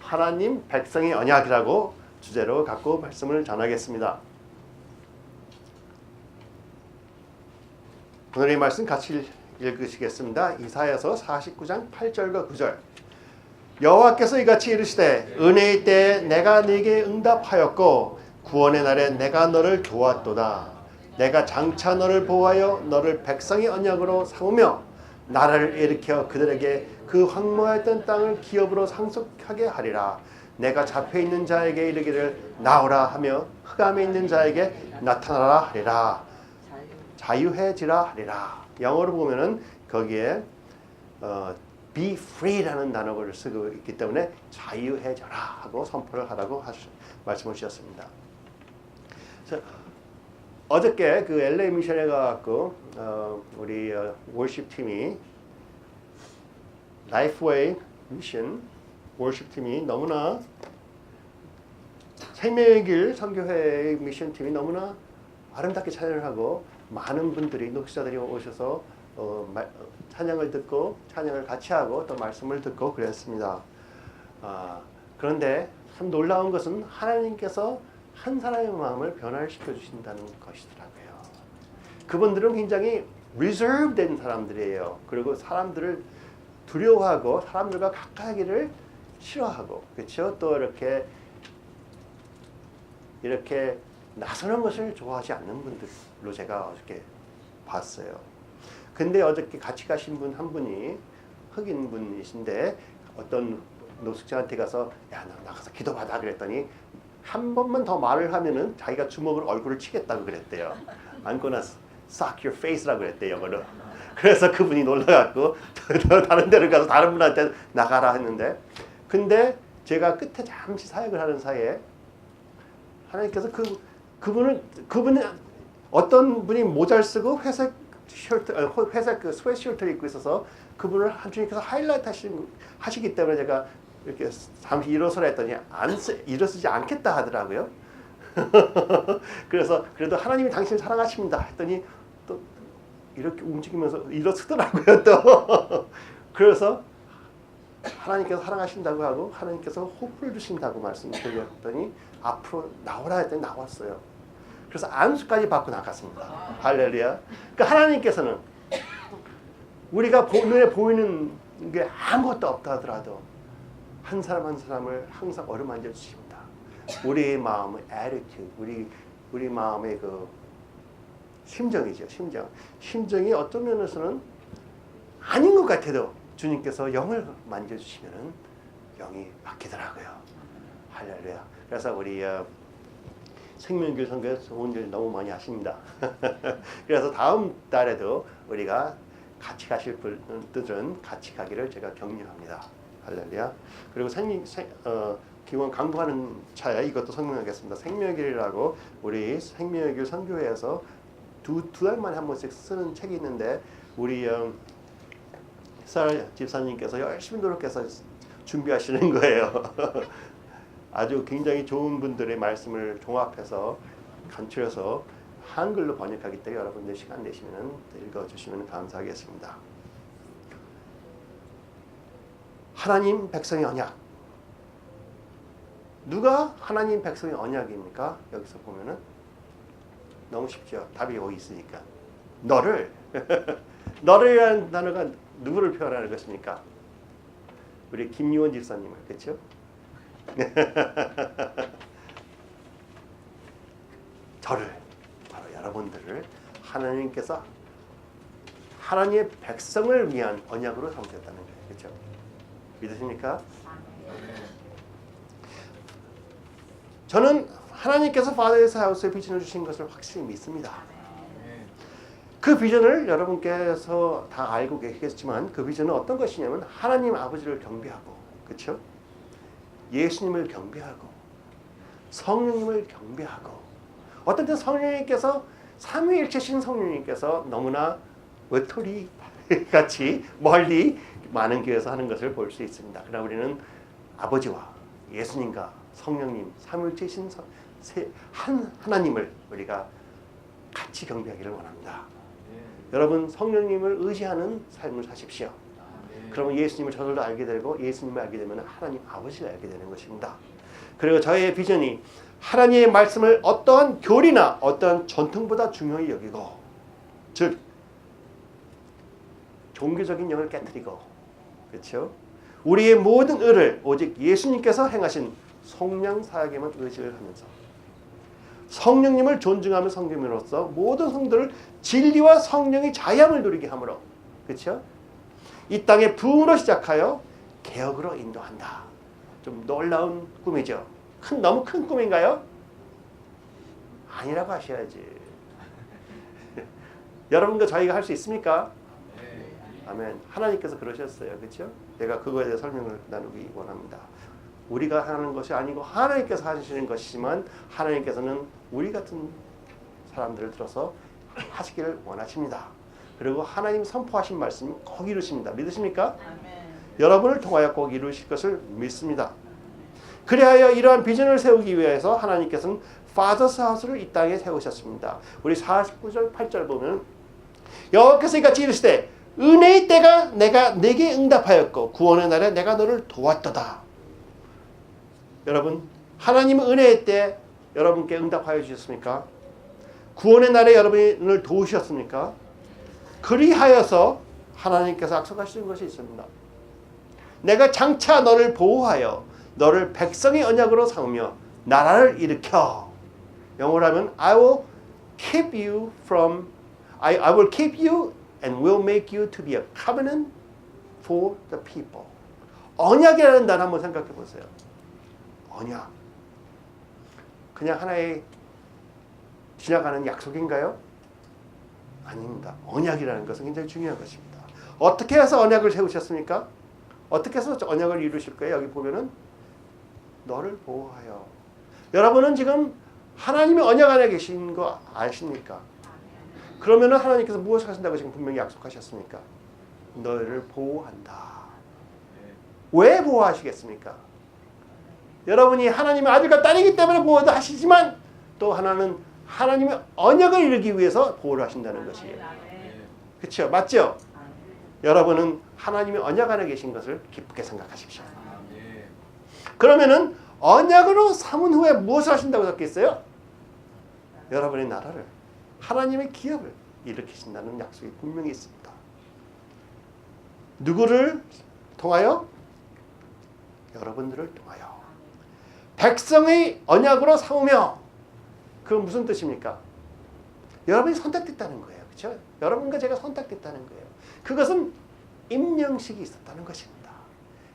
하나님 백성의 언약이라고 주제로 갖고 말씀을 전하겠습니다. 오늘의 말씀 같이 읽으시겠습니다. 이사야서 49장 8절과 9절. 여호와께서 이같이 이르시되 은혜의 때에 내가 네게 응답하였고 구원의 날에 내가 너를 도왔도다. 내가 장차 너를 보호하여 너를 백성의 언약으로 삼으며 나라를 일으켜 그들에게 그 황무하였던 땅을 기업으로 상속하게 하리라. 내가 잡혀있는 자에게 이르기를 나오라 하며 흑암에 있는 자에게 나타나라 하리라. 자유해지라 하리라. 영어로 보면은 거기에 be free라는 단어를 쓰고 있기 때문에 자유해져라 하고 선포를 하라고 말씀을 주셨습니다. 어저께 그 LA 미션에 가갖고 우리 월십 팀이 라이프웨이 미션 월십 팀이 너무나 생명의 길 선교회 미션 팀이 너무나 아름답게 찬양을 하고 많은 분들이 녹사들이 오셔서 찬양을 듣고 찬양을 같이 하고 또 말씀을 듣고 그랬습니다. 그런데 참 놀라운 것은 하나님께서 한 사람의 마음을 변화시켜 주신다는 것이더라고요. 그분들은 굉장히 reserved된 사람들이에요. 그리고 사람들을 두려워하고 사람들과 가까이 하기를 싫어하고, 그렇죠? 또 이렇게 나서는 것을 좋아하지 않는 분들로 제가 어저께 봤어요. 근데 어저께 같이 가신 분 한 분이 흑인 분이신데 어떤 노숙자한테 가서 야, 나가서 기도받아 그랬더니 한 번만 더 말을 하면은 자기가 주먹으로 얼굴을 치겠다고 그랬대요. I'm gonna sock your face라고 그랬대요, 영어로. 그래서 그분이 놀라갖고 다른 데로 가서 다른 분한테 나가라 했는데, 근데 제가 끝에 잠시 사역을 하는 사이에 하나님께서 그분은 어떤 분이 모자를 쓰고 회색 셔츠, 회색 그 스웨트셔츠를 입고 있어서 그분을 주님께서 하이라이트 하시기 때문에 제가 이렇게 잠시 일어서라 했더니 일어서지 않겠다 하더라고요. 그래서 그래도 하나님이 당신을 사랑하십니다 했더니 또 이렇게 움직이면서 일어서더라고요. 또 그래서 하나님께서 사랑하신다고 하고 하나님께서 호흡을 주신다고 말씀드렸더니 앞으로 나오라 했더니 나왔어요. 그래서 안수까지 받고 나갔습니다. 할렐루야. 그러니까 하나님께서는 우리가 눈에 보이는 게 아무것도 없다 하더라도 한 사람 한 사람을 항상 어루만져 주십니다. 우리의 마음의 attitude, 우리 마음의 그 심정이죠. 심정이 어떤 면에서는 아닌 것 같아도 주님께서 영을 만져주시면 영이 바뀌더라고요. 할렐루야. 그래서 우리 생명길 선교에서 좋은 일 너무 많이 하십니다. 그래서 다음 달에도 우리가 같이 가실 분들은 같이 가기를 제가 격려합니다. 할렐루야. 그리고 기원 강구하는 차에 이것도 설명하겠습니다. 생명길이라고 우리 생명길 선교회에서 두 달 만에 한 번씩 쓰는 책이 있는데 우리 쌀 집사님께서 열심히 노력해서 준비하시는 거예요. 아주 굉장히 좋은 분들의 말씀을 종합해서 간추려서 한글로 번역하기 때문에 여러분들 시간 내시면 읽어주시면 감사하겠습니다. 하나님 백성의 언약. 누가 하나님 백성의 언약입니까? 여기서 보면은 너무 쉽죠. 답이 여기 있으니까. 너를이라는 단어가 누구를 표현하는 것입니까? 우리 김유원 집사님을, 그렇죠? 저를, 바로 여러분들을 하나님께서 하나님의 백성을 위한 언약으로 삼으셨다는 거예요. 그렇죠? 믿으십니까? 저는 하나님께서 Father's House에 비전을 주신 것을 확실히 믿습니다. 그 비전을 여러분께서 다 알고 계시겠지만 그 비전은 어떤 것이냐면 하나님 아버지를 경배하고, 그렇죠? 예수님을 경배하고 성령님을 경배하고, 어떤 때 성령님께서 삼위일체신 성령님께서 너무나 외톨이 같이 멀리 많은 교회에서 하는 것을 볼 수 있습니다. 그러나 우리는 아버지와 예수님과 성령님 삼위일체신 하나님을 우리가 같이 경배하기를 원합니다. 여러분 성령님을 의지하는 삶을 사십시오. 그러면 예수님을 저절로 알게 되고 예수님을 알게 되면 하나님 아버지를 알게 되는 것입니다. 그리고 저의 비전이 하나님의 말씀을 어떠한 교리나 어떠한 전통보다 중요히 여기고, 즉 종교적인 영을 깨뜨리고, 그렇죠? 우리의 모든 의를 오직 예수님께서 행하신 성령 사역에만 의지를 하면서 성령님을 존중하며 성령으로서 모든 성도를 진리와 성령의 자양을 누리게 함으로, 그렇죠? 이 땅의 부흥으로 시작하여 개혁으로 인도한다. 좀 놀라운 꿈이죠. 너무 큰 꿈인가요? 아니라고 하셔야지. 여러분과 저희가 할 수 있습니까? 아멘. 하나님께서 그러셨어요. 그렇죠? 제가 그거에 대해 설명을 나누기 원합니다. 우리가 하는 것이 아니고 하나님께서 하시는 것이지만 하나님께서는 우리 같은 사람들을 들어서 하시기를 원하십니다. 그리고 하나님 선포하신 말씀이 꼭 이루십니다. 믿으십니까? 아멘. 여러분을 통하여 꼭 이루실 것을 믿습니다. 그리하여 이러한 비전을 세우기 위해서 하나님께서는 Father's House를 이 땅에 세우셨습니다. 우리 49절 8절 보면 여호와께서 이같이 이르시되 은혜의 때가 내가 내게 응답하였고 구원의 날에 내가 너를 도왔도다. 여러분, 하나님은 은혜의 때 여러분께 응답하여 주셨습니까? 구원의 날에 여러분을 도우셨습니까? 그리하여서 하나님께서 약속하시는 것이 있습니다. 내가 장차 너를 보호하여 너를 백성의 언약으로 삼으며 나라를 일으켜. 영어로 하면 I will keep you and will make you to be a covenant for the people. 언약이라는 단어 한번 생각해 보세요. 언약. 그냥 하나의 지나가는 약속인가요? 아닙니다. 언약이라는 것은 굉장히 중요한 것입니다. 어떻게 해서 언약을 세우셨습니까? 어떻게 해서 언약을 이루실 거예요? 여기 보면은 너를 보호하여. 여러분은 지금 하나님의 언약 안에 계신 거 아십니까? 그러면은 하나님께서 무엇을 하신다고 지금 분명히 약속하셨습니까? 너를 보호한다. 왜 보호하시겠습니까? 여러분이 하나님의 아들과 딸이기 때문에 보호도 하시지만 또 하나는 하나님의 언약을 이루기 위해서 보호를 하신다는 것이에요. 그렇죠? 맞죠? 여러분은 하나님의 언약 안에 계신 것을 기쁘게 생각하십시오. 그러면은 언약으로 삼은 후에 무엇을 하신다고 적혀있어요? 여러분의 나라를, 하나님의 기업을 일으키신다는 약속이 분명히 있습니다. 누구를 통하여? 여러분들을 통하여. 백성의 언약으로 삼으며. 그건 무슨 뜻입니까? 여러분이 선택됐다는 거예요. 그렇죠? 여러분과 제가 선택됐다는 거예요. 그것은 임명식이 있었다는 것입니다.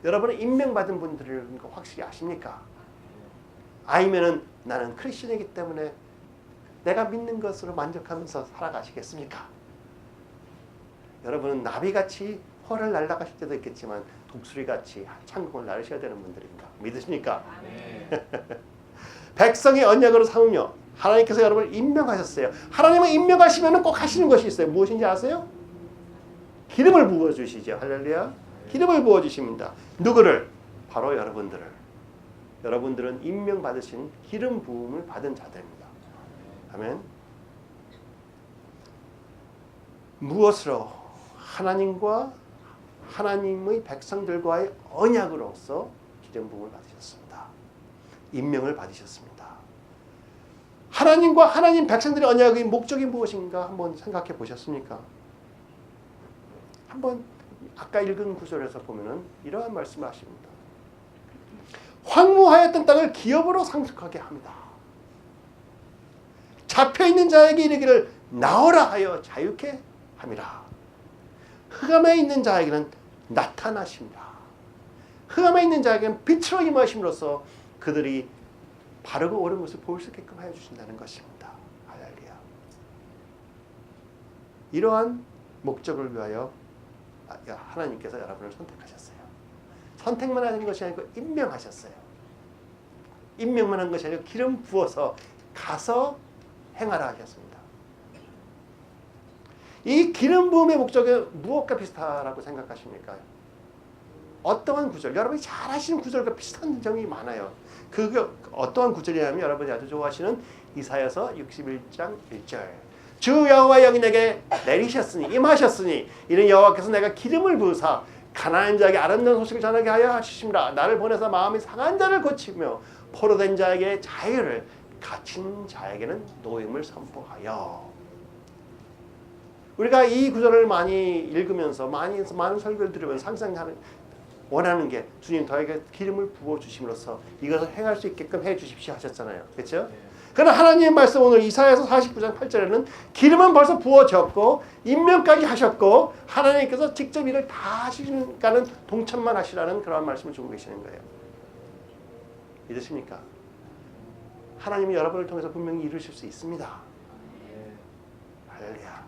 여러분은 임명받은 분들인 거 확실히 아십니까? 아니면은 나는 크리스천이기 때문에 내가 믿는 것으로 만족하면서 살아가시겠습니까? 여러분은 나비같이 헐을 날아가실 때도 있겠지만 독수리같이 창공을 나르셔야 되는 분들입니다. 믿으십니까? 백성의 언약으로 삼으며 하나님께서 여러분을 임명하셨어요. 하나님은 임명하시면 꼭 하시는 것이 있어요. 무엇인지 아세요? 기름을 부어주시죠. 할렐루야. 기름을 부어주십니다. 누구를? 바로 여러분들을. 여러분들은 임명받으신 기름 부음을 받은 자들입니다. 아멘. 무엇으로? 하나님과 하나님의 백성들과의 언약으로서 기름 부음을 받으셨습니다. 임명을 받으셨습니다. 하나님과 하나님 백성들의 언약의 목적이 무엇인가 한번 생각해 보셨습니까? 한번 아까 읽은 구절에서 보면은 이러한 말씀을 하십니다. 황무하였던 땅을 기업으로 상속하게 합니다. 잡혀있는 자에게 이르기를 나오라 하여 자유케 함이라. 흑암에 있는 자에게는 나타나십니다. 흑암에 있는 자에게는 빛으로 임하심으로써 그들이 바르고 옳은 것을 볼 수 있게끔 하여 주신다는 것입니다. 할렐루야. 이러한 목적을 위하여 하나님께서 여러분을 선택하셨어요. 선택만 하는 것이 아니고 임명하셨어요. 임명만 한 것이 아니고 기름 부어서 가서 행하라 하셨습니다. 이 기름 부음의 목적이 무엇과 비슷하다고 생각하십니까? 어떠한 구절, 여러분이 잘 아시는 구절과 비슷한 점이 많아요. 그게 어떠한 구절이냐면 여러분이 아주 좋아하시는 이사야서 61장 1절. 주 여호와 영이 내게 내리셨으니 임하셨으니 이는 여호와께서 내가 기름을 부으사 가난한 자에게 아름다운 소식을 전하게 하여 하시심이라. 나를 보내서 마음이 상한 자를 고치며 포로된 자에게 자유를, 갇힌 자에게는 노임을 선포하여. 우리가 이 구절을 많이 읽으면서 많은 설교를 들으면서 항상 원하는 게 주님 저에게 기름을 부어 주심으로써 이것을 행할 수 있게끔 해 주십시오 하셨잖아요. 그렇죠? 그러나 하나님의 말씀 오늘 이사야서 49장 8절에는 기름은 벌써 부어졌고 임명까지 하셨고 하나님께서 직접 일을 다 하시니까는 동참만 하시라는 그런 말씀을 주고 계시는 거예요. 믿으십니까? 하나님이 여러분을 통해서 분명히 이루실 수 있습니다. 할렐루야.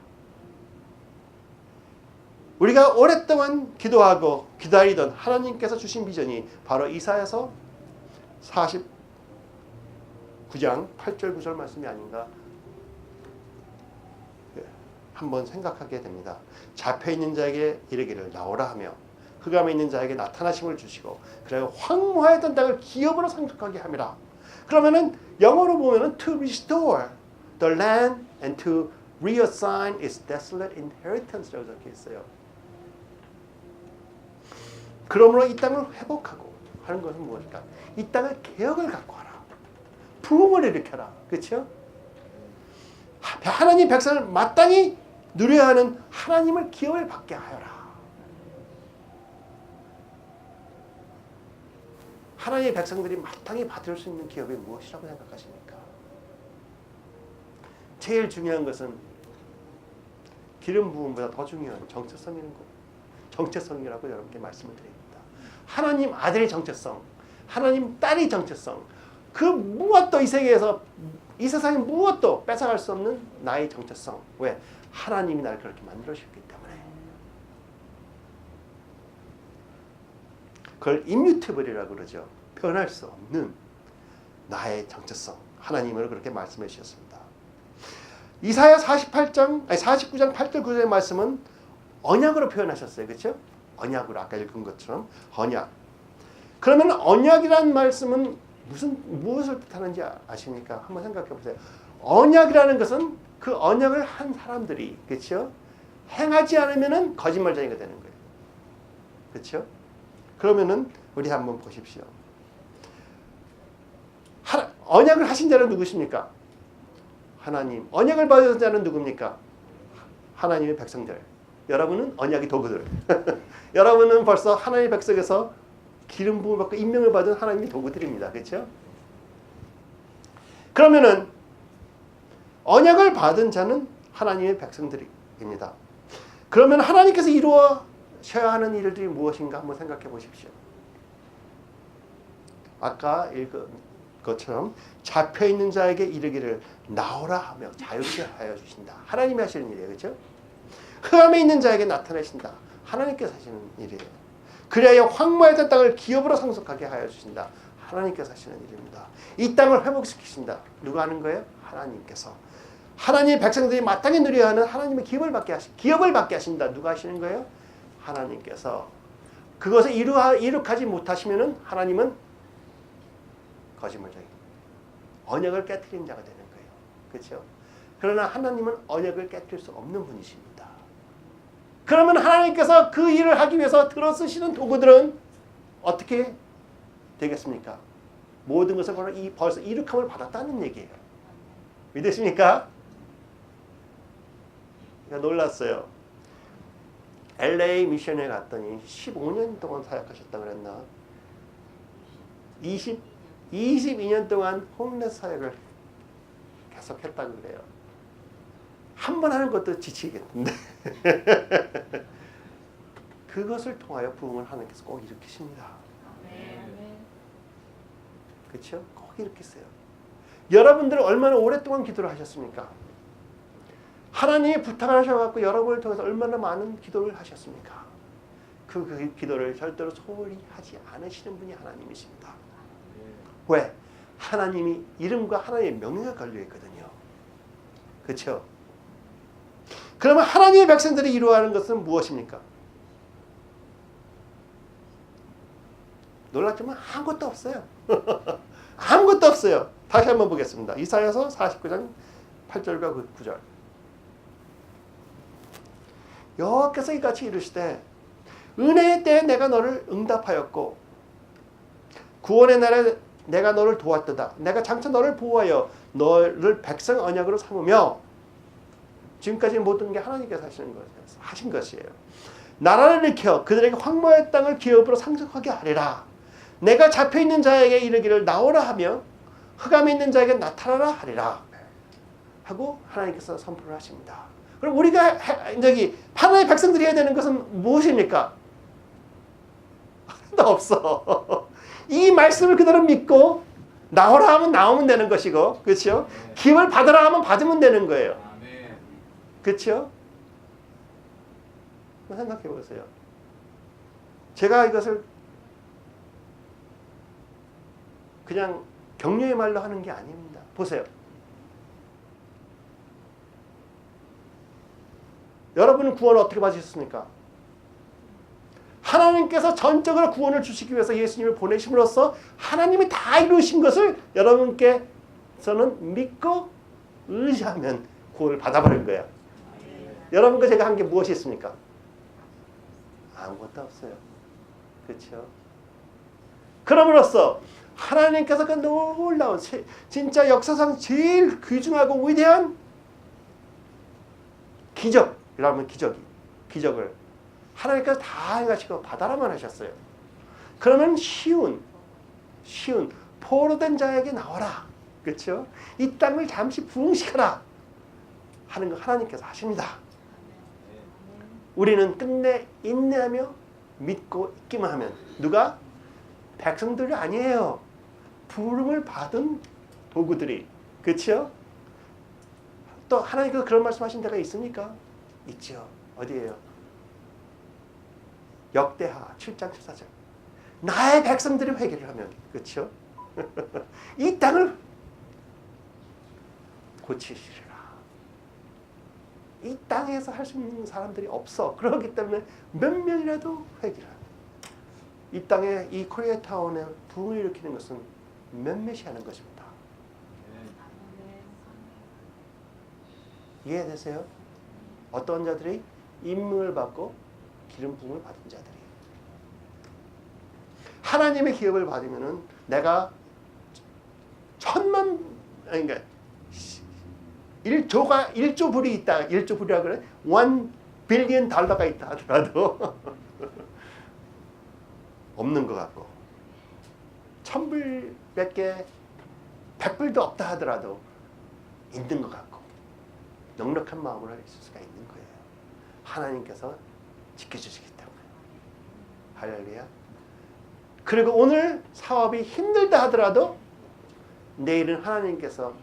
우리가 오랫동안 기도하고 기다리던 하나님께서 주신 비전이 바로 이사야서 49장 8절 9절 말씀이 아닌가 한번 생각하게 됩니다. 잡혀있는 자에게 이르기를 나오라 하며 흑암에 있는 자에게 나타나심을 주시고 그리고 황무하였던 땅을 기업으로 상속하게 함이라. 그러면은 영어로 보면은 to restore the land and to reassign its desolate inheritance라고 적혀 있어요. 그러므로 이 땅을 회복하고 하는 것은 무엇일까? 이 땅을 개혁을 갖고 하라. 부흥을 일으켜라. 그렇죠? 하나님 백성을 마땅히 누려야 하는 하나님을 기업을 받게 하여라. 하나님의 백성들이 마땅히 받을 수 있는 기업이 무엇이라고 생각하십니까? 제일 중요한 것은 기름 부음보다 더 중요한 정체성이라고 여러분께 말씀을 드립니다. 하나님 아들의 정체성, 하나님 딸의 정체성, 그 무엇도 이 세계에서 이 세상에 무엇도 뺏어갈 수 없는 나의 정체성. 왜? 하나님이 나를 그렇게 만들어주셨기 때문에. 그걸 immutable이라고 그러죠. 변할 수 없는 나의 정체성. 하나님을 그렇게 말씀해 주셨습니다. 이사야 49장 8절 9절의 말씀은 언약으로 표현하셨어요. 그렇죠? 언약으로 아까 읽은 것처럼 언약. 그러면 언약이라는 말씀은 무엇을 뜻하는지 아십니까? 한번 생각해 보세요. 언약이라는 것은 그 언약을 한 사람들이 그렇죠? 행하지 않으면은 거짓말쟁이가 되는 거예요. 그렇죠? 그러면은 우리 한번 보십시오. 언약을 하신 자는 누구십니까? 하나님. 언약을 받은 자는 누굽니까? 하나님의 백성들. 여러분은 언약의 도구들. 여러분은 벌써 하나님의 백성에서 기름 부음을 받고 임명을 받은 하나님의 도구들입니다. 그렇죠? 그러면은 언약을 받은 자는 하나님의 백성들입니다. 그러면 하나님께서 이루어셔야 하는 일들이 무엇인가 한번 생각해 보십시오. 아까 읽은 것처럼 잡혀있는 자에게 이르기를 나오라 하며 자유케 하여 주신다. 하나님이 하시는 일이에요. 그렇죠? 흑암에 있는 자에게 나타내신다. 하나님께서 하시는 일이에요. 그리하여 황무했던 땅을 기업으로 상속하게 하여 주신다. 하나님께서 하시는 일입니다. 이 땅을 회복시키신다. 누가 하는 거예요? 하나님께서. 하나님의 백성들이 마땅히 누려야 하는 하나님의 기업을 받게 하신다. 누가 하시는 거예요? 하나님께서. 그것을 이룩하지 못하시면은 하나님은 거짓말쟁이. 언약을 깨트린 자가 되는 거예요. 그렇죠? 그러나 하나님은 언약을 깨트릴 수 없는 분이십니다. 그러면 하나님께서 그 일을 하기 위해서 들어쓰시는 도구들은 어떻게 되겠습니까? 모든 것을 벌써 이룩함을 받았다는 얘기예요. 믿으십니까? 놀랐어요. LA 미션에 갔더니 15년 동안 사역하셨다 그랬나? 22년 동안 홈레스 사역을 계속 했다고 그래요. 한 번 하는 것도 지치겠는데 그것을 통하여 부흥을 하나님께서 꼭 일으키십니다. 그렇죠? 꼭 일으키세요. 여러분들은 얼마나 오랫동안 기도를 하셨습니까? 하나님이 부탁을 하셔갖고 여러분을 통해서 얼마나 많은 기도를 하셨습니까? 그 기도를 절대로 소홀히 하지 않으시는 분이 하나님이십니다. 왜? 하나님이 이름과 하나님의 명예가 걸려있거든요. 그렇죠? 그러면 하나님의 백성들이 이루어하는 것은 무엇입니까? 놀랍지만 아무것도 없어요. 아무것도 없어요. 다시 한번 보겠습니다. 이사야서 49장 8절과 9절. 여호와께서 이같이 이르시되 은혜의 때에 내가 너를 응답하였고 구원의 날에 내가 너를 도왔도다. 내가 장차 너를 보호하여 너를 백성 언약으로 삼으며 지금까지 모든 게 하나님께서 하신 것이에요. 나라를 일으켜 그들에게 황무의 땅을 기업으로 상속하게 하리라. 내가 잡혀있는 자에게 이르기를 나오라 하며 흑암에 있는 자에게 나타나라 하리라 하고 하나님께서 선포를 하십니다. 그럼 우리가 하나님의 백성들이 해야 되는 것은 무엇입니까? 하나도 없어. 이 말씀을 그대로 믿고 나오라 하면 나오면 되는 것이고, 그렇죠? 기업을 받으라 하면 받으면 되는 거예요. 그렇죠? 생각해 보세요. 제가 이것을 그냥 격려의 말로 하는 게 아닙니다. 보세요. 여러분은 구원을 어떻게 받으셨습니까? 하나님께서 전적으로 구원을 주시기 위해서 예수님을 보내심으로써 하나님이 다 이루신 것을 여러분께서는 믿고 의지하면 구원을 받아버린 거예요. 여러분과 제가 한 게 무엇이 있습니까? 아무것도 없어요. 그렇죠? 그럼으로써 하나님께서 그 놀라운 진짜 역사상 제일 귀중하고 위대한 기적이라면 기적을 하나님께서 다 행하시고 받아라만 하셨어요. 그러면 쉬운 포로된 자에게 나와라. 그렇죠? 이 땅을 잠시 부흥시켜라 하는 거 하나님께서 하십니다. 우리는 끝내 인내하며 믿고 있기만 하면 누가? 백성들이 아니에요. 부름을 받은 도구들이. 그렇죠? 또 하나님께서 그런 말씀하신 데가 있습니까? 있죠. 어디예요? 역대하 7장 14절. 나의 백성들이 회개를 하면, 그렇죠? 이 땅을 고치시리라. 이 땅에서 할 수 있는 사람들이 없어. 그렇기 때문에 몇 명이라도 회개를 합니다. 이 땅에 이 코리아타운에 부흥을 일으키는 것은 몇몇이 하는 것입니다. 이해되세요? 어떤 자들이 임명을 받고 기름 부음을 받은 자들이. 하나님의 기업을 받으면은 내가 그러니까 1조 불이 있다. 1조 불이라 그래? 1 빌리언 달러가 있다 하더라도 없는 것 같고 1000불 몇 개 100불도 없다 하더라도 있는 것 같고 넉넉한 마음으로 있을 수가 있는 거예요. 하나님께서 지켜주시기 때문에. 할렐루야. 그리고 오늘 사업이 힘들다 하더라도 내일은 하나님께서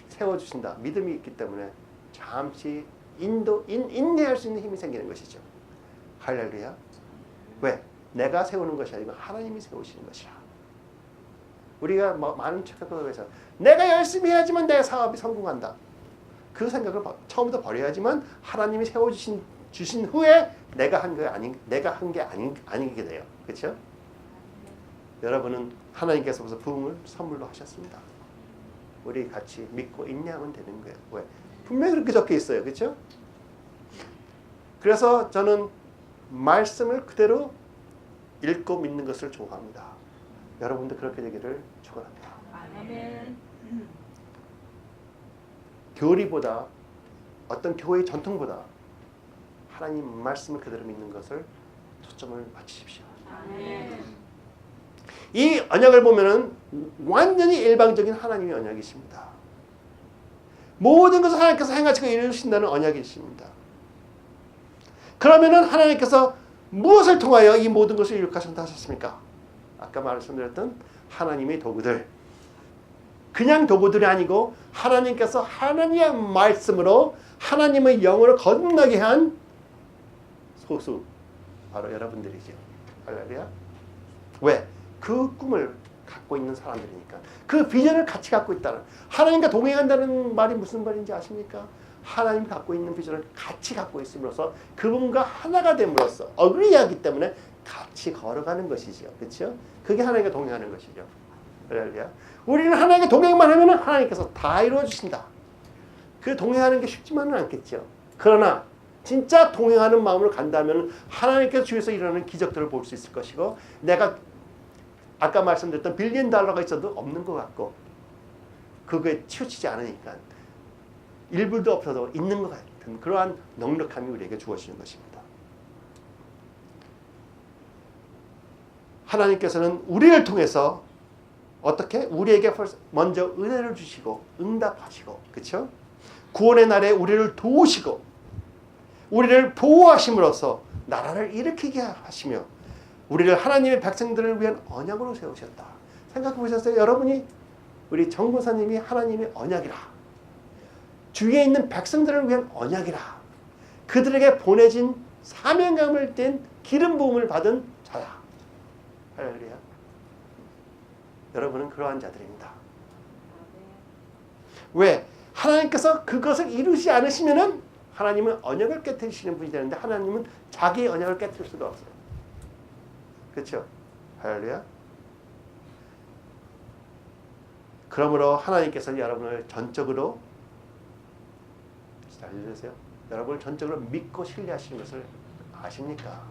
세워주신다. 믿음이 있기 때문에 잠시 인내할 수 있는 힘이 생기는 것이죠. 할렐루야. 왜? 내가 세우는 것이 아니고 하나님이 세우시는 것이라. 우리가 많은 착각에서 내가 열심히 해야지만 내 사업이 성공한다. 그 생각을 처음부터 버려야지만 하나님이 세워주신 후에 내가 한 게 아니게 돼요. 그렇죠? 여러분은 하나님께서 벌써 부흥을 선물로 하셨습니다. 우리 같이 믿고 인내하면 되는 거예요. 왜? 분명히 그렇게 적혀 있어요. 그렇죠? 그래서 저는 말씀을 그대로 읽고 믿는 것을 좋아합니다. 여러분도 그렇게 되기를 축원합니다. 아멘. 교리보다 어떤 교회의 전통보다 하나님 말씀을 그대로 믿는 것을 초점을 맞추십시오. 아멘. 이 언약을 보면은 완전히 일방적인 하나님의 언약이십니다. 모든 것을 하나님께서 행하시고 이루신다는 언약이십니다. 그러면은 하나님께서 무엇을 통하여 이 모든 것을 이룩하신다 하셨습니까? 아까 말씀드렸던 하나님의 도구들. 그냥 도구들이 아니고 하나님께서 하나님의 말씀으로 하나님의 영을 거듭나게 한 소수. 바로 여러분들이죠. 할렐루야. 왜? 그 꿈을 갖고 있는 사람들이니까. 그 비전을 같이 갖고 있다는. 하나님과 동행한다는 말이 무슨 말인지 아십니까? 하나님이 갖고 있는 비전을 같이 갖고 있음으로써 그분과 하나가 됨으로써 어그리하기 때문에 같이 걸어가는 것이죠. 그렇죠? 그게 하나님과 동행하는 것이죠. 할렐루야. 우리는 하나님과 동행만 하면 하나님께서 다 이루어 주신다. 그 동행하는 게 쉽지만은 않겠죠. 그러나 진짜 동행하는 마음으로 간다면 하나님께서 주위에서 일어나는 기적들을 볼 수 있을 것이고, 내가 아까 말씀드렸던 빌리언 달러가 있어도 없는 것 같고 그거에 치우치지 않으니까 일불도 없어도 있는 것 같은 그러한 넉넉함이 우리에게 주어지는 것입니다. 하나님께서는 우리를 통해서 어떻게? 우리에게 먼저 은혜를 주시고 응답하시고, 그렇죠? 구원의 날에 우리를 도우시고 우리를 보호하심으로써 나라를 일으키게 하시며 우리를 하나님의 백성들을 위한 언약으로 세우셨다. 생각해 보셨어요? 여러분이, 우리 정보사님이 하나님의 언약이라, 주위에 있는 백성들을 위한 언약이라, 그들에게 보내진 사명감을 띤 기름 부음을 받은 자다. 할렐루야. 여러분은 그러한 자들입니다. 왜? 하나님께서 그것을 이루지 않으시면은 하나님은 언약을 깨뜨리시는 분이 되는데 하나님은 자기의 언약을 깨뜨릴 수가 없어요. 그렇죠? 할렐루야. 그러므로 하나님께서는 여러분을 전적으로, 잘 들으세요, 여러분을 전적으로 믿고 신뢰하시는 것을 아십니까?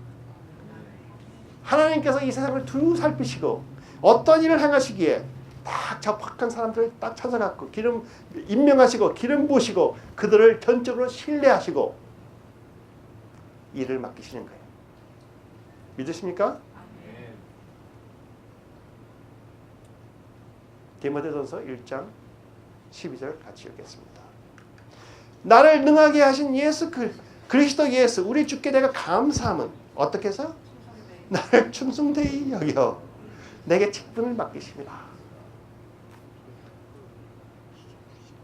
하나님께서 이 세상을 두루 살피시고 어떤 일을 행하시기에 딱 적합한 사람들을 딱 찾아갖고 기름 임명하시고 기름 부으시고 그들을 전적으로 신뢰하시고 일을 맡기시는 거예요. 믿으십니까? 디모데전서 1장 12절 같이 읽겠습니다. 나를 능하게 하신 예수 그리스도 예수 우리 주께 내가 감사함은 어떻게 해서? 나를 충성되이 여겨 내게 직분을 맡기십니다.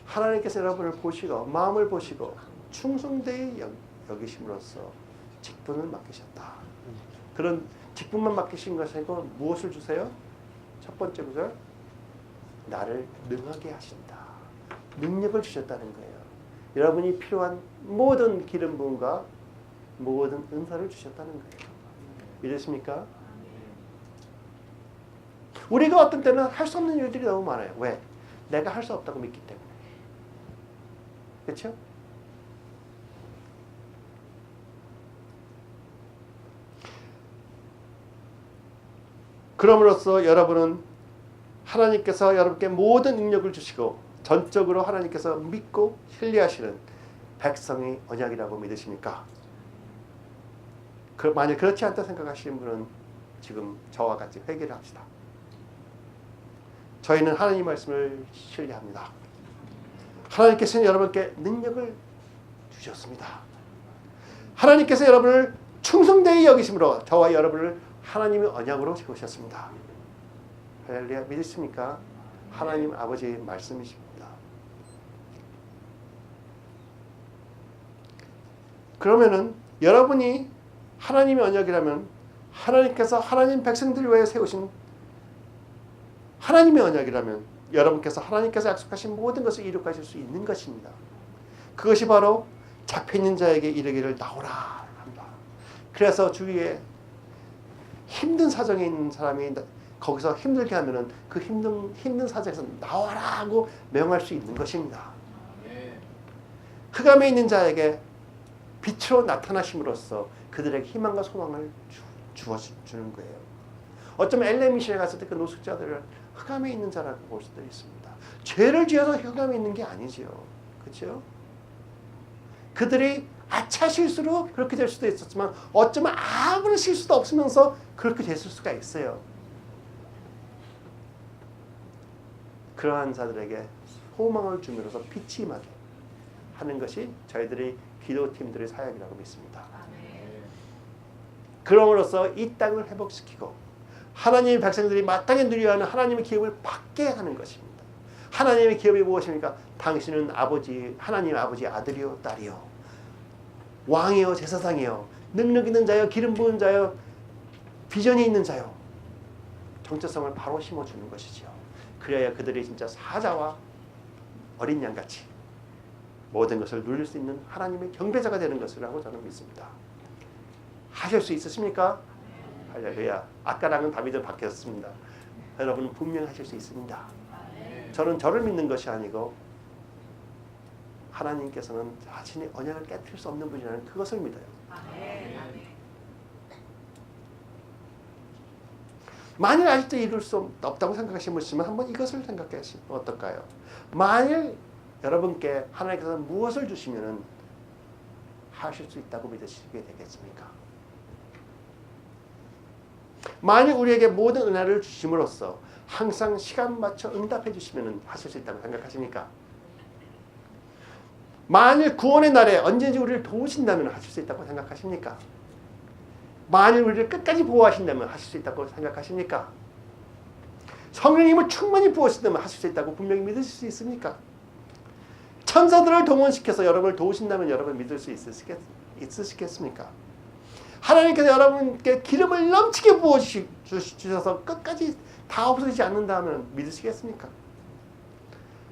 하나님께서 여러분을 보시고 마음을 보시고 충성되이 여기심으로써 직분을 맡기셨다. 그런 직분만 맡기신 것이고 무엇을 주세요? 첫 번째 구절, 나를 능하게 하신다. 능력을 주셨다는 거예요. 여러분이 필요한 모든 기름 부음과 모든 은사를 주셨다는 거예요. 믿으십니까? 우리가 어떤 때는 할 수 없는 일들이 너무 많아요. 왜? 내가 할 수 없다고 믿기 때문에. 그렇죠? 그럼으로써 여러분은 하나님께서 여러분께 모든 능력을 주시고 전적으로 하나님께서 믿고 신뢰하시는 백성의 언약이라고 믿으십니까? 만약 그렇지 않다 생각하시는 분은 지금 저와 같이 회개를 합시다. 저희는 하나님 말씀을 신뢰합니다. 하나님께서는 여러분께 능력을 주셨습니다. 하나님께서 여러분을 충성되이 여기심으로 저와 여러분을 하나님의 언약으로 세우셨습니다. 할렐루야. 믿으십니까? 하나님 아버지의 말씀이십니다. 그러면은 여러분이 하나님의 언약이라면 하나님께서 하나님 백성들을 위해 세우신 하나님의 언약이라면 여러분께서 하나님께서 약속하신 모든 것을 이룩하실 수 있는 것입니다. 그것이 바로 잡혀있는 자에게 이르기를 나오라 한다. 그래서 주위에 힘든 사정에 있는 사람이 거기서 힘들게 하면은 그 힘든 사정에서 나와라 하고 명할 수 있는 것입니다. 흑암에 있는 자에게 빛으로 나타나심으로써 그들에게 희망과 소망을 주는 거예요. 어쩌면 엘레미시에 갔을 때 그 노숙자들을 흑암에 있는 자라고 볼 수도 있습니다. 죄를 지어서 흑암에 있는 게 아니지요. 그렇죠? 그들이 아차 실수로 그렇게 될 수도 있었지만 어쩌면 아무런 실수도 없으면서 그렇게 됐을 수가 있어요. 그러한 자들에게 소망을 주면서 빛이 임하게 하는 것이 저희들의 기도팀들의 사역이라고 믿습니다. 그럼으로써 이 땅을 회복시키고 하나님의 백성들이 마땅히 누려야 하는 하나님의 기업을 받게 하는 것입니다. 하나님의 기업이 무엇입니까? 당신은 아버지, 하나님 아버지의 아들이요 딸이요 왕이요 제사장이요 능력 있는 자요 기름 부은 자요 비전이 있는 자요 정체성을 바로 심어주는 것이죠. 그래야 그들이 진짜 사자와 어린 양같이 모든 것을 누릴 수 있는 하나님의 경배자가 되는 것이라고 저는 믿습니다. 하실 수 있으십니까? 할렐루야. 아까랑은 답이 좀 바뀌었습니다. 여러분은 분명히 하실 수 있습니다. 저는 저를 믿는 것이 아니고 하나님께서는 자신의 언약을 깨뜨릴 수 없는 분이라는 그것을 믿어요. 만일 아직도 이룰 수 없다고 생각하시면 한번 이것을 생각해 보시면 어떨까요? 만일 여러분께 하나님께서 무엇을 주시면 하실 수 있다고 믿으시게 되겠습니까? 만일 우리에게 모든 은혜를 주심으로써 항상 시간 맞춰 응답해 주시면 하실 수 있다고 생각하십니까? 만일 구원의 날에 언제든지 우리를 도우신다면 하실 수 있다고 생각하십니까? 만일 우리를 끝까지 보호하신다면 하실 수 있다고 생각하십니까? 성령님을 충만히 부으신다면 하실 수 있다고 분명히 믿으실 수 있습니까? 천사들을 동원시켜서 여러분을 도우신다면 여러분 믿을 수 있으시겠습니까? 하나님께서 여러분께 기름을 넘치게 부어주셔서 끝까지 다 없어지지 않는다면 믿으시겠습니까?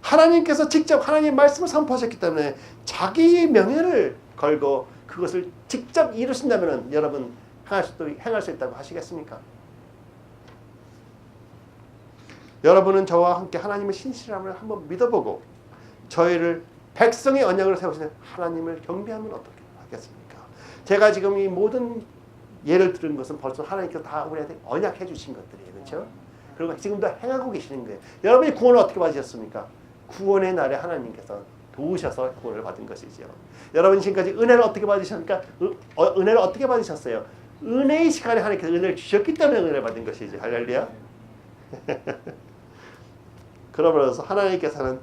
하나님께서 직접 하나님의 말씀을 선포하셨기 때문에 자기 명예를 걸고 그것을 직접 이루신다면 여러분 행할 수 있다고 하시겠습니까? 여러분은 저와 함께 하나님의 신실함을 한번 믿어보고 저희를 백성의 언약을 세우시는 하나님을 경배하면 어떻게 하겠습니까? 제가 지금 이 모든 예를 들은 것은 벌써 하나님께서 다 우리한테 언약해 주신 것들이에요. 그렇죠? 그리고 지금도 행하고 계시는 거예요. 여러분이 구원을 어떻게 받으셨습니까? 구원의 날에 하나님께서 도우셔서 구원을 받은 것이죠. 여러분 지금까지 은혜를 어떻게 받으셨습니까? 은혜를 어떻게 받으셨어요? 은혜의 시간에 하나님께서 은혜를 주셨기 때문에 은혜를 받은 것이죠. 할렐루야. 그러므로서 하나님께서는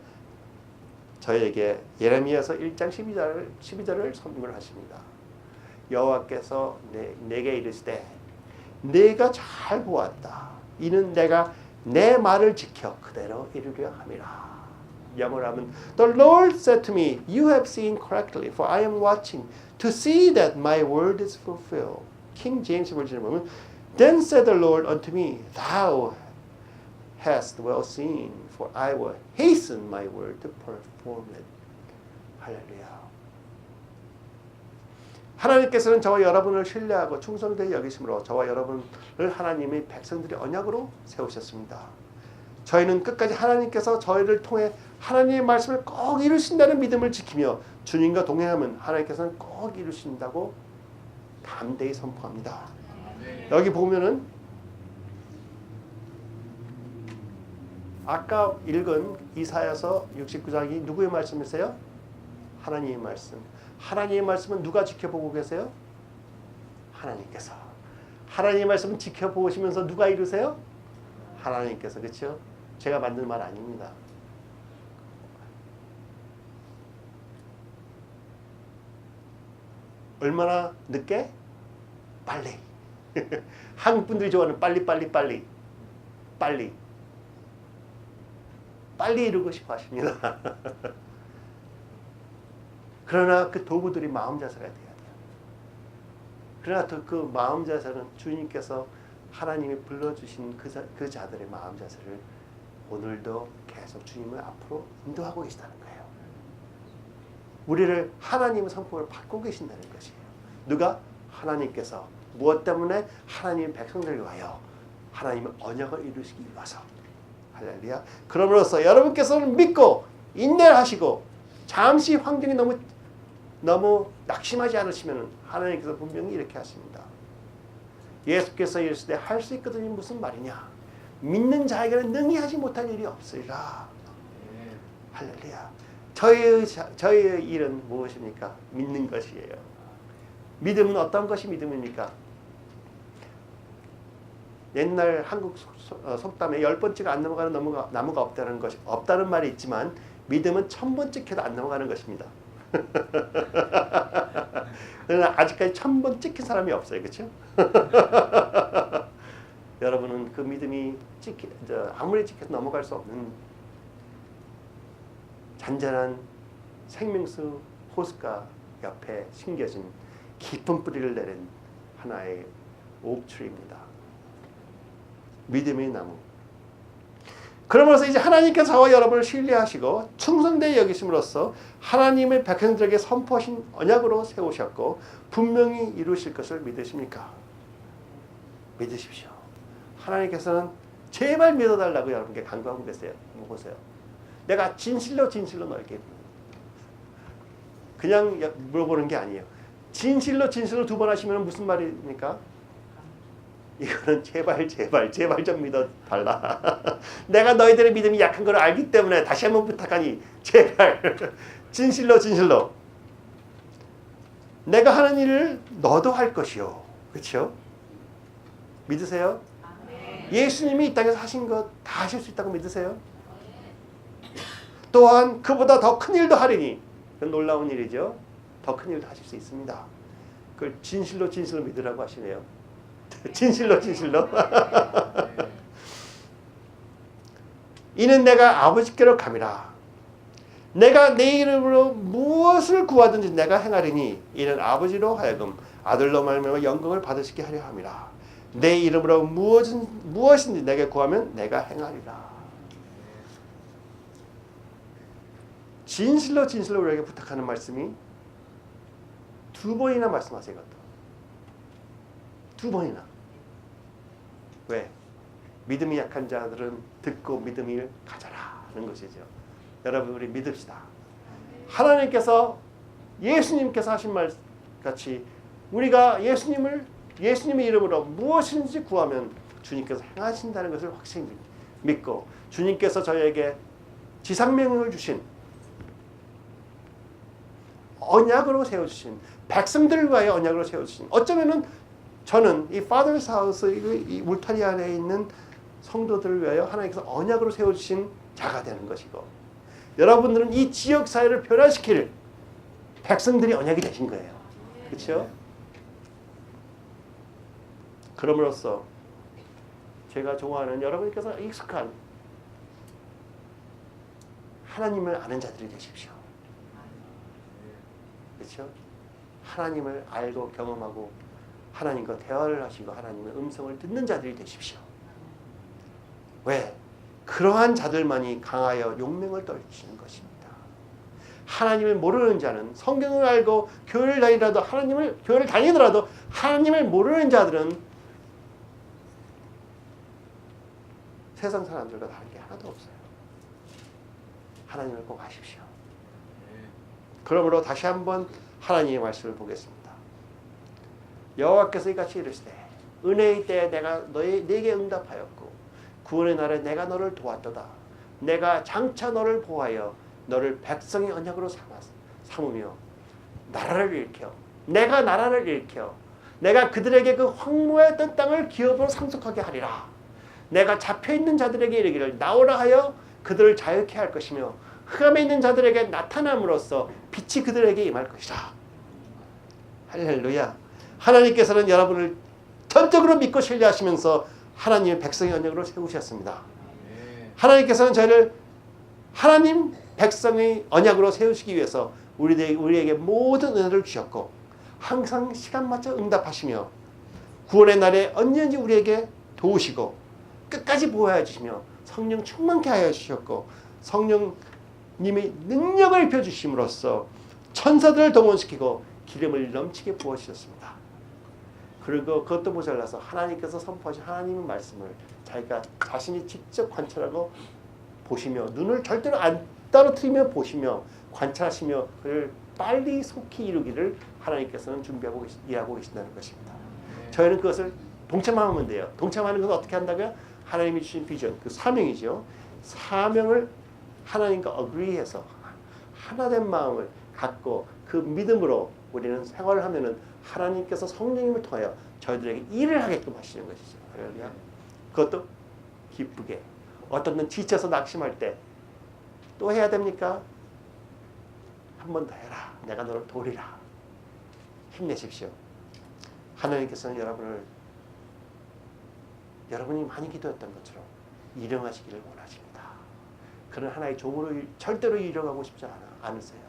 저에게 예레미야서 1장 12절을 선물하십니다. 여호와께서 내게 이르시되 내가 잘 보았다. 이는 내가 내 말을 지켜 그대로 이루려 함이라. 영어로 하면 The Lord said to me, You have seen correctly, for I am watching to see that my word is fulfilled. 킹 제임스 버전을 보면 Then said the Lord unto me, Thou hast well seen, for I will hasten my word to perform it. 할렐루야. 하나님께서는 저와 여러분을 신뢰하고 충성되게 여기심으로 저와 여러분을 하나님의 백성들의 언약으로 세우셨습니다. 저희는 끝까지 하나님께서 저희를 통해 하나님의 말씀을 꼭 이루신다는 믿음을 지키며 주님과 동행하면 하나님께서는 꼭 이루신다고 담대히 선포합니다. 여기 보면은 아까 읽은 이사야서 69장이 누구의 말씀이세요? 하나님의 말씀. 하나님의 말씀은 누가 지켜보고 계세요? 하나님께서. 하나님의 말씀은 지켜보시면서 누가 이루세요? 하나님께서. 그렇죠? 제가 만든 말 아닙니다. 얼마나 늦게? 빨리. 한국 분들이 좋아하는 빨리. 빨리 이루고 싶어 하십니다. 그러나 그 도구들이 마음 자세가 돼야 돼요. 그러나 그 마음 자세는 주님께서 하나님이 불러주신 그 자들의 마음 자세를 오늘도 계속 주님을 앞으로 인도하고 계시다는 거예요. 우리를 하나님의 성품을 받고 계신다는 것이에요. 누가? 하나님께서. 무엇 때문에? 하나님의 백성들을 위하여 하나님의 언약을 이루시기 위해서. 할렐루야. 그러므로써 여러분께서는 믿고 인내를 하시고 잠시 환경이 너무 낙심하지 않으시면 하나님께서 분명히 이렇게 하십니다. 예수께서 이르시되 할 수 있거든이 무슨 말이냐? 믿는 자에게는 능히 하지 못할 일이 없으리라. 할렐루야. 저희의 일은 무엇입니까? 믿는 것이에요. 믿음은 어떤 것이 믿음입니까? 옛날 한국 속담에 10번째가 안 넘어가는 나무가 없다는 말이 있지만 믿음은 1000번 찍혀도 안 넘어가는 것입니다. 그러나 아직까지 1000번 찍힌 사람이 없어요. 그렇죠? 여러분은 그 믿음이 아무리 찍혀도 넘어갈 수 없는 잔잔한 생명수 호숫가 옆에 심겨진 깊은 뿌리를 내린 하나의 옥트리입니다. 믿음의 나무. 그러면서 이제 하나님께서 저와 여러분을 신뢰하시고 충성되게 여기심으로써 하나님의 백성들에게 선포하신 언약으로 세우셨고 분명히 이루실 것을 믿으십니까? 믿으십시오. 하나님께서는 제발 믿어달라고 여러분께 간구하고 계세요. 한번 보세요. 내가 진실로 너에게 그냥 물어보는 게 아니에요. 진실로 두 번 하시면 무슨 말입니까? 이거는 제발 좀 믿어달라. 내가 너희들의 믿음이 약한 걸 알기 때문에 다시 한번 부탁하니 제발 진실로 내가 하는 일을 너도 할 것이요. 그렇죠? 믿으세요? 예수님이 이 땅에서 하신 것 다 하실 수 있다고 믿으세요? 또한 그보다 더 큰 일도 하리니, 그건 놀라운 일이죠. 더 큰 일도 하실 수 있습니다. 그걸 진실로 믿으라고 하시네요. 진실로 이는 내가 아버지께로 감이라. 내가 내 이름으로 무엇을 구하든지 내가 행하리니 이는 아버지로 하여금 아들로 말미암아 영광을 받으시게 하려 함이라. 내 이름으로 무엇인지 내게 구하면 내가 행하리라. 진실로 우리에게 부탁하는 말씀이 두 번이나 말씀하세요. 이것도 두 번이나. 왜? 믿음이 약한 자들은 듣고 믿음을 가져라 하는 것이죠. 여러분, 우리 믿읍시다. 하나님께서, 예수님께서 하신 말 같이 우리가 예수님의 이름으로 무엇인지 구하면 주님께서 행하신다는 것을 확실히 믿고, 주님께서 저희에게 지상명령을 주신, 언약으로 세워주신, 백성들을 위하여 언약으로 세워주신, 어쩌면은 저는 이 Father's House, 이 울타리 안에 있는 성도들을 위하여 하나님께서 언약으로 세워주신 자가 되는 것이고, 여러분들은 이 지역 사회를 변화시킬 백성들이 언약이 되신 거예요. 그렇죠? 그럼으로써 제가 좋아하는, 여러분께서 익숙한 하나님을 아는 자들이 되십시오. 그렇죠? 하나님을 알고 경험하고 하나님과 대화를 하시고 하나님의 음성을 듣는 자들이 되십시오. 왜? 그러한 자들만이 강하여 용맹을 떨치는 것입니다. 하나님을 모르는 자는, 성경을 알고 교회를 다니더라도 하나님을 모르는 자들은 세상 사람들과 다른 게 하나도 없어요. 하나님을 꼭 아십시오. 그러므로 다시 한번 하나님의 말씀을 보겠습니다. 여호와께서 이같이 이르시되 은혜의 때에 내가 네게 응답하였고 구원의 날에 내가 너를 도왔도다. 내가 장차 너를 보하여 너를 백성의 언약으로 삼으며 나라를 일으켜, 내가 나라를 일으켜 내가 그들에게 그 황무했던 땅을 기업으로 상속하게 하리라. 내가 잡혀있는 자들에게 이르기를 나오라 하여 그들을 자유케 할 것이며 흑암에 있는 자들에게 나타남으로써 빛이 그들에게 임할 것이라. 할렐루야. 하나님께서는 여러분을 전적으로 믿고 신뢰하시면서 하나님의 백성의 언약으로 세우셨습니다. 하나님께서는 저희를 하나님 백성의 언약으로 세우시기 위해서 우리에게 모든 은혜를 주셨고 항상 시간 맞춰 응답하시며 구원의 날에 언제든지 우리에게 도우시고 끝까지 보호해 주시며 성령 충만케 하여 주셨고 성령님의 능력을 입혀주심으로써 천사들을 동원시키고 기름을 넘치게 부어주셨습니다. 그리고 그것도 모자라서 하나님께서 선포하신 하나님의 말씀을 자기가 자신이 직접 관찰하고 보시며 눈을 절대로 안 떨어뜨리며 보시며 관찰하시며 그를 빨리 속히 이루기를 하나님께서는 준비하고 일하고 계신다는 것입니다. 저희는 그것을 동참하면 돼요. 동참하는 것은 어떻게 한다고요? 하나님이 주신 비전, 그 사명이죠. 사명을 하나님과 어그리해서 하나된 마음을 갖고 그 믿음으로 우리는 생활을 하면은 하나님께서 성령님을 통하여 저희들에게 일을 하게끔 하시는 것이죠. 할렐루야. 그것도 기쁘게. 어떤 분 지쳐서 낙심할 때 또 해야 됩니까? 한 번 더 해라. 내가 너를 도우리라. 힘내십시오. 하나님께서는 여러분이 많이 기도했던 것처럼 일용하시기를 원하십니다. 그런 하나의 종으로 절대로 일용하고 싶지 않으세요.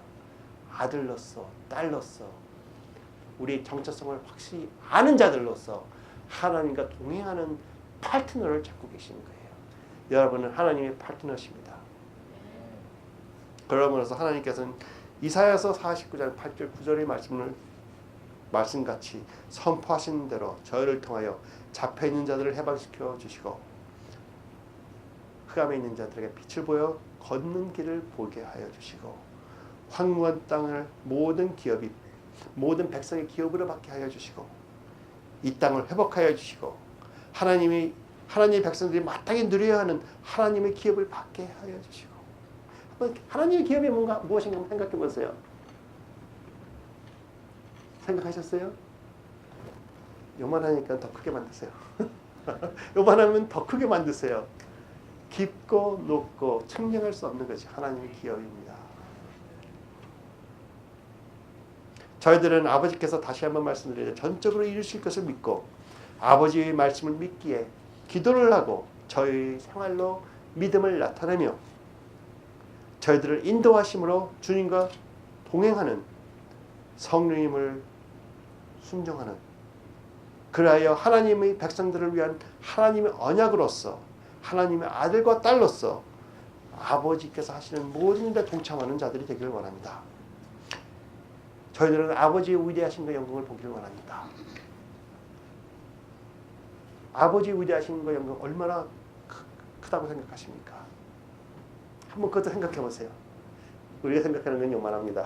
아들로서, 딸로서, 우리의 정체성을 확실히 아는 자들로서 하나님과 동행하는 파트너를 찾고 계시는 거예요. 여러분은 하나님의 파트너십니다. 그러므로서 하나님께서는 이사야서 49장 8절 9절의 말씀같이 선포하신 대로 저희를 통하여 잡혀있는 자들을 해방시켜 주시고 흑암에 있는 자들에게 빛을 보여 걷는 길을 보게 하여 주시고 황무한 땅을 모든 기업이 모든 백성의 기업으로 받게 하여 주시고 이 땅을 회복하여 주시고 하나님의 백성들이 마땅히 누려야 하는 하나님의 기업을 받게 하여 주시고 한번 하나님의 기업이 무엇인가 한번 생각해 보세요. 생각하셨어요? 요만하니까 더 크게 만드세요. 요만하면 더 크게 만드세요. 깊고 높고 측량할 수 없는 것이 하나님의 기업입니다. 저희들은 아버지께서 다시 한번 말씀드리자 전적으로 이루실 것을 믿고 아버지의 말씀을 믿기에 기도를 하고 저희 생활로 믿음을 나타내며 저희들을 인도하심으로 주님과 동행하는 성령님을 순종하는 그리하여 하나님의 백성들을 위한 하나님의 언약으로서 하나님의 아들과 딸로서 아버지께서 하시는 모든 일에 동참하는 자들이 되기를 원합니다. 저희들은 아버지의 위대하신과 영광을 보기를 원합니다. 아버지의 위대하신과 영광 얼마나 크다고 생각하십니까? 한번 그것도 생각해 보세요. 우리가 생각하는 건 요만합니다.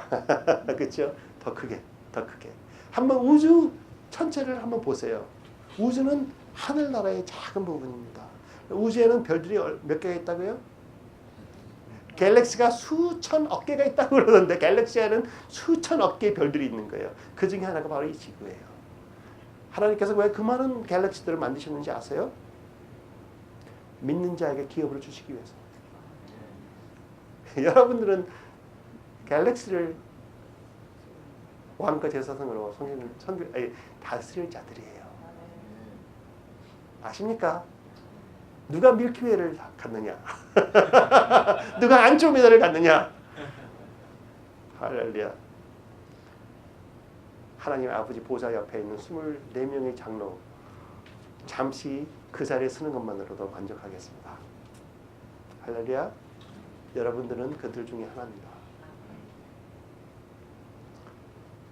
그렇죠? 더 크게. 한번 우주 전체를 한번 보세요. 우주는 하늘나라의 작은 부분입니다. 우주에는 별들이 몇 개가 있다고요? 갤럭시가 수천억 개가 있다고 그러던데 갤럭시에는 수천억 개의 별들이 있는 거예요. 그 중에 하나가 바로 이 지구예요. 하나님께서 왜 그 많은 갤럭시들을 만드셨는지 아세요? 믿는 자에게 기업을 주시기 위해서. 여러분들은 갤럭시를 왕과 제사상으로 다스릴 자들이에요. 아십니까? 누가 밀키웨이를 갖느냐? 누가 안드로메다를 갖느냐? 할렐루야. 하나님 아버지 보좌 옆에 있는 24명의 장로 잠시 그 자리에 서는 것만으로도 만족하겠습니다. 할렐루야. 여러분들은 그들 중에 하나입니다.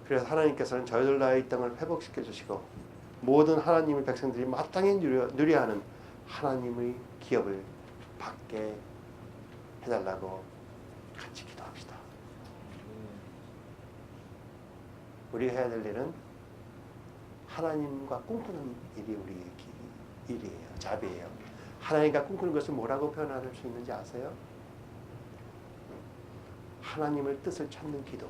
그래서 하나님께서는 저희들 나의 땅을 회복시켜 주시고 모든 하나님의 백성들이 마땅히 누려야 하는 하나님의 기업을 받게 해달라고 같이 기도합시다. 우리가 해야 될 일은 하나님과 꿈꾸는 일이 우리의 일이에요. 자비예요. 하나님과 꿈꾸는 것을 뭐라고 표현할 수 있는지 아세요? 하나님의 뜻을 찾는 기도.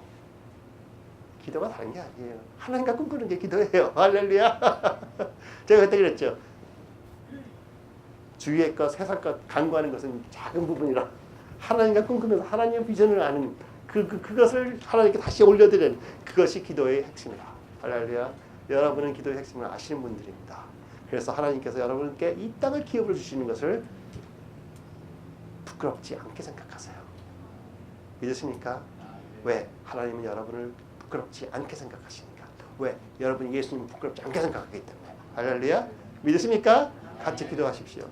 기도가 다른 게 아니에요. 하나님과 꿈꾸는 게 기도예요. 할렐루야. 제가 그때 그랬죠. 주위의 것, 세상 것 간구하는 것은 작은 부분이라 하나님과 꿈꾸면서 하나님의 비전을 아는 그것을 하나님께 다시 올려드리는 그것이 기도의 핵심이다. 할렐루야. 여러분은 기도의 핵심을 아시는 분들입니다. 그래서 하나님께서 여러분께 이 땅을 기업으로 주시는 것을 부끄럽지 않게 생각하세요. 믿으십니까? 왜? 하나님은 여러분을 부끄럽지 않게 생각하시니까. 왜? 여러분이 예수님을 부끄럽지 않게 생각하기 때문에. 할렐루야. 믿으십니까? 같이 기도하십시오.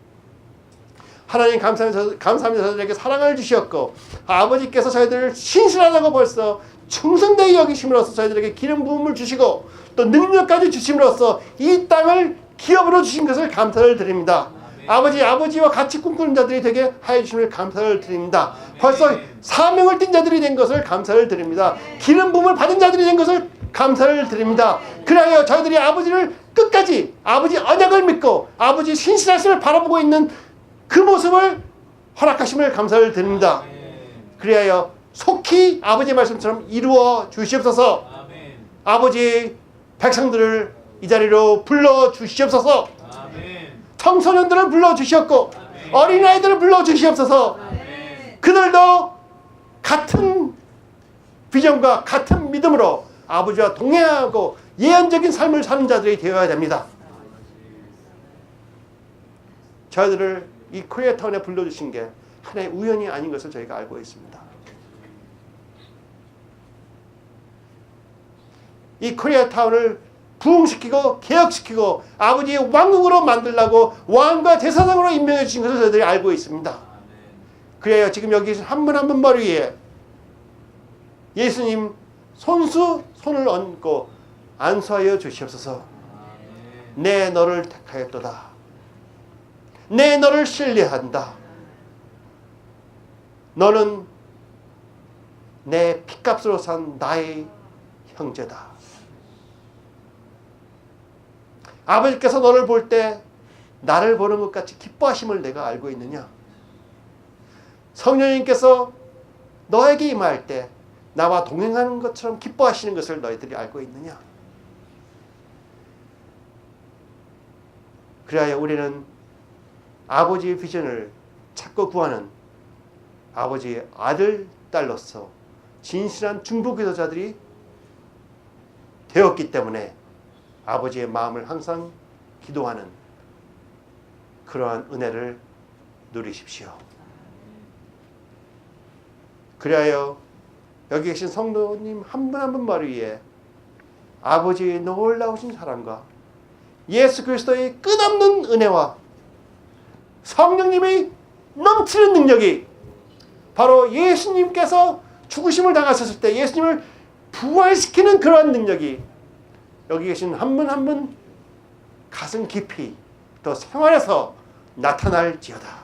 하나님 감사합니다. 저희들에게 사랑을 주셨고 아버지께서 저희들을 신실하다고 벌써 충성되게 여기심으로써 저희들에게 기름 부음을 주시고 또 능력까지 주심으로써 이 땅을 기업으로 주신 것을 감사를 드립니다. 아버지와 같이 꿈꾸는 자들이 되게 하여 주심을 감사를 드립니다. 벌써 사명을 띈 자들이 된 것을 감사를 드립니다. 기름 부음을 받은 자들이 된 것을 감사를 드립니다. 그래야 저희들이 아버지를 끝까지 아버지 언약을 믿고 아버지 신실하심을 바라보고 있는 그 모습을 허락하심을 감사를 드립니다. 그리하여 속히 아버지의 말씀처럼 이루어 주시옵소서. 아버지의 백성들을 이 자리로 불러 주시옵소서. 청소년들을 불러 주시옵고 어린아이들을 불러 주시옵소서. 그들도 같은 비전과 같은 믿음으로 아버지와 동행하고 예언적인 삶을 사는 자들이 되어야 됩니다. 저희들을 이 코리아타운에 불러주신 게 하나의 우연이 아닌 것을 저희가 알고 있습니다. 이 코리아타운을 부흥시키고 개혁시키고 아버지의 왕국으로 만들려고 왕과 제사장으로 임명해 주신 것을 저희들이 알고 있습니다. 그래야 지금 여기 한 분 한 분 머리 위에 예수님 손을 얹고 안수하여 주시옵소서. 내 너를 택하였도다. 내 너를 신뢰한다. 너는 내 핏값으로 산 나의 형제다. 아버지께서 너를 볼 때 나를 보는 것 같이 기뻐하심을 내가 알고 있느냐? 성령님께서 너에게 임할 때 나와 동행하는 것처럼 기뻐하시는 것을 너희들이 알고 있느냐? 그리하여 우리는 아버지의 비전을 찾고 구하는 아버지의 아들, 딸로서 진실한 중보기도자들이 되었기 때문에 아버지의 마음을 항상 기도하는 그러한 은혜를 누리십시오. 그리하여 여기 계신 성도님 한 분 한 분 머리 위에 아버지의 놀라우신 사랑과 예수 그리스도의 끝없는 은혜와 성령님의 넘치는 능력이 바로 예수님께서 죽으심을 당하셨을 때 예수님을 부활시키는 그러한 능력이 여기 계신 한 분 한 분 가슴 깊이 또 생활에서 나타날지어다.